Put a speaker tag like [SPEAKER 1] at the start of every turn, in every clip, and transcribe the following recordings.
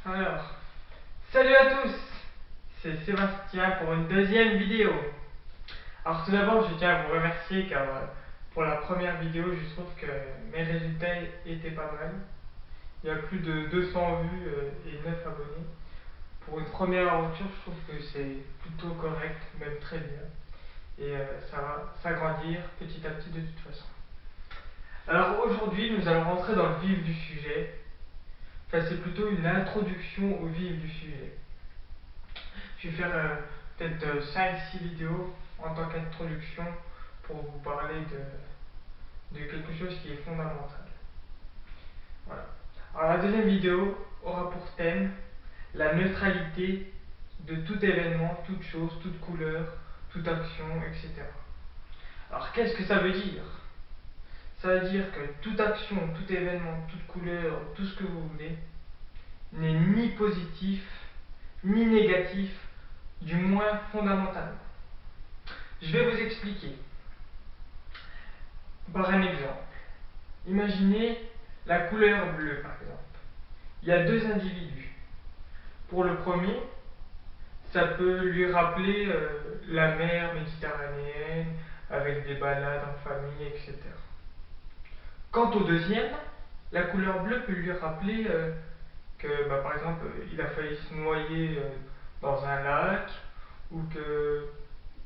[SPEAKER 1] Alors, salut à tous, c'est Sébastien pour une deuxième vidéo. Alors tout d'abord, je tiens à vous remercier car pour la première vidéo, je trouve que mes résultats étaient pas mal. Il y a plus de 200 vues et 9 abonnés. Pour une première aventure, je trouve que c'est plutôt correct, même très bien. Et ça va s'agrandir petit à petit de toute façon. Alors aujourd'hui, nous allons rentrer dans le vif du sujet. Enfin, c'est plutôt une introduction au vif du sujet. Je vais faire peut-être 5-6 vidéos en tant qu'introduction pour vous parler de quelque chose qui est fondamental. Voilà. Alors la deuxième vidéo aura pour thème la neutralité de tout événement, toute chose, toute couleur, toute action, etc. Alors qu'est-ce que ça veut dire? Ça veut dire que toute action, tout événement, toute couleur, tout ce que vous voulez, n'est ni positif, ni négatif, du moins fondamentalement. Je vais vous expliquer par un exemple. Imaginez la couleur bleue, par exemple. Il y a deux individus. Pour le premier, ça peut lui rappeler la mer méditerranéenne avec des balades en famille, etc. Quant au deuxième, la couleur bleue peut lui rappeler que, par exemple, il a failli se noyer dans un lac ou que,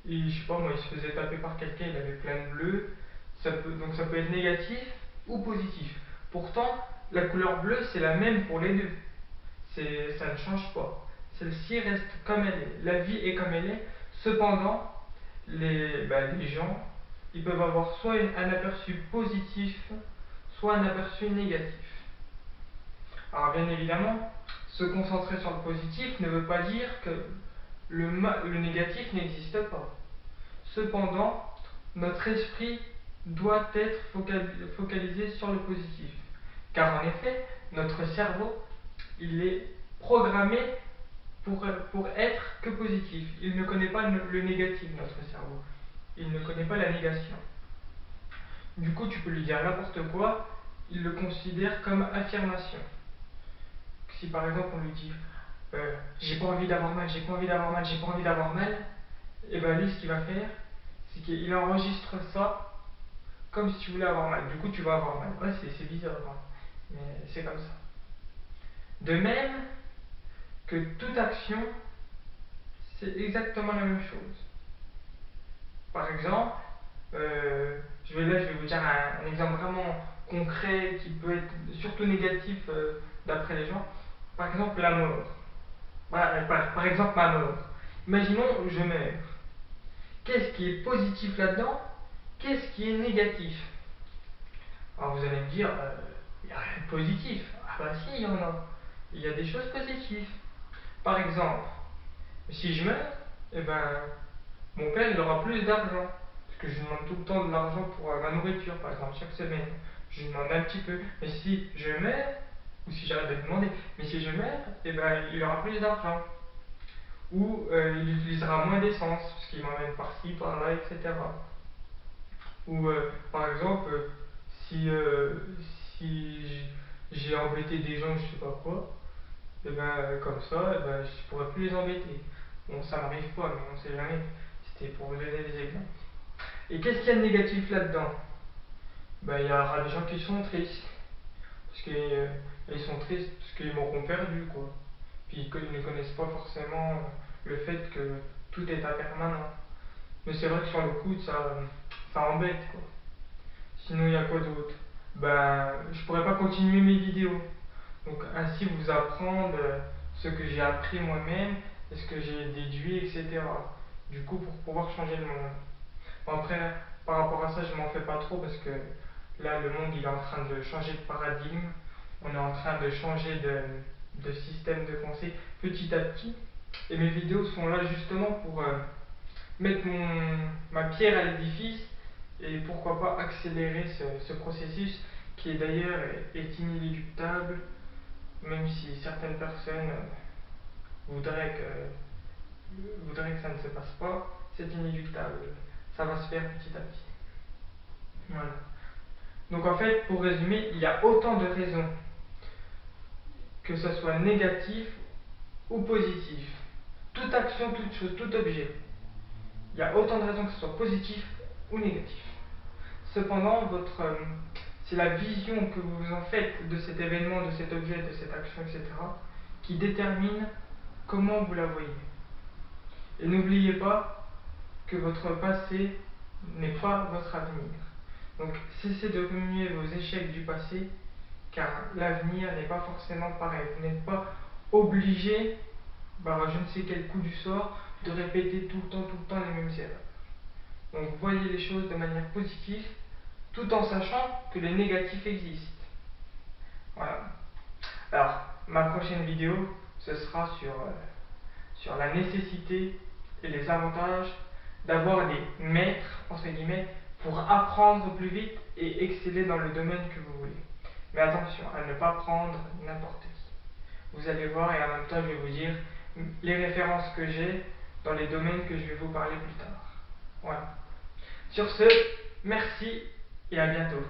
[SPEAKER 1] je sais pas moi, il se faisait taper par quelqu'un, il avait plein de bleu. Donc ça peut être négatif ou positif. Pourtant, la couleur bleue, c'est la même pour les deux. Ça ne change pas. Celle-ci reste comme elle est. La vie est comme elle est. Cependant, les gens, ils peuvent avoir soit un aperçu positif, soit un aperçu négatif. Alors bien évidemment, se concentrer sur le positif ne veut pas dire que le négatif n'existe pas. Cependant, notre esprit doit être focalisé sur le positif. Car en effet, notre cerveau, il est programmé pour être que positif. Il ne connaît pas le négatif, notre cerveau. Il ne connaît pas la négation. Du coup, tu peux lui dire n'importe quoi, il le considère comme affirmation. Si par exemple on lui dit j'ai pas envie d'avoir mal, j'ai pas envie d'avoir mal, j'ai pas envie d'avoir mal, et bien lui ce qu'il va faire, c'est qu'il enregistre ça comme si tu voulais avoir mal. Du coup tu vas avoir mal. Ouais, c'est bizarre, hein, mais c'est comme ça. De même que toute action, c'est exactement la même chose. Par exemple, je vais vous dire un exemple vraiment concret qui peut être surtout négatif d'après les gens. Par exemple, la mort. Voilà, par exemple, ma mort. Imaginons, je meurs. Qu'est-ce qui est positif là-dedans? Qu'est-ce qui est négatif? Alors vous allez me dire, il n'y a rien de positif. Ah bah si, il y en a. Il y a des choses positives. Par exemple, si je meurs, eh ben, mon père il aura plus d'argent. Parce que je lui demande tout le temps de l'argent pour ma nourriture, par exemple, chaque semaine. Je lui demande un petit peu. Mais si je meurs, ou si j'arrête de demander, mais si je meurs, eh ben, il aura plus d'argent. Ou il utilisera moins d'essence, parce qu'il m'emmène par-ci, par-là, etc. Ou par exemple, si j'ai embêté des gens, je sais pas quoi, et ben comme ça, et ben, je pourrais plus les embêter. Bon, ça m'arrive pas, mais on sait jamais. C'était pour vous donner des exemples. Et qu'est-ce qu'il y a de négatif là-dedans? Ben, il y aura des gens qui sont tristes. Parce qu'ils sont tristes parce qu'ils m'auront perdu, quoi. Puis ils ne connaissent pas forcément le fait que tout est impermanent. Mais c'est vrai que sur le coup, ça embête, quoi. Sinon, il y a quoi d'autre? Ben, je pourrais pas continuer mes vidéos. Donc, ainsi vous apprendre ce que j'ai appris moi-même et ce que j'ai déduit, etc. Du coup, pour pouvoir changer le monde. Après, par rapport à ça, je m'en fais pas trop parce que là, le monde il est en train de changer de paradigme. On est en train de changer de système de pensée petit à petit. Et mes vidéos sont là justement pour mettre ma pierre à l'édifice et pourquoi pas accélérer ce processus qui est d'ailleurs est inéluctable, même si certaines personnes voudraient que ça ne se passe pas, c'est inéluctable. Ça va se faire petit à petit. Voilà. Donc en fait, pour résumer, il y a autant de raisons que ce soit négatif ou positif. Toute action, toute chose, tout objet. Il y a autant de raisons que ce soit positif ou négatif. Cependant, c'est la vision que vous en faites de cet événement, de cet objet, de cette action, etc., qui détermine comment vous la voyez. Et n'oubliez pas que votre passé n'est pas votre avenir. Donc cessez de remuer vos échecs du passé, car l'avenir n'est pas forcément pareil. Vous n'êtes pas obligé, par je ne sais quel coup du sort, de répéter tout le temps les mêmes erreurs. Donc voyez les choses de manière positive, tout en sachant que les négatifs existent. Voilà. Alors, ma prochaine vidéo, ce sera sur la nécessité et les avantages d'avoir des maîtres, entre guillemets, pour apprendre plus vite et exceller dans le domaine que vous voulez. Mais attention à ne pas prendre n'importe qui. Vous allez voir et en même temps je vais vous dire les références que j'ai dans les domaines que je vais vous parler plus tard. Voilà. Sur ce, merci et à bientôt.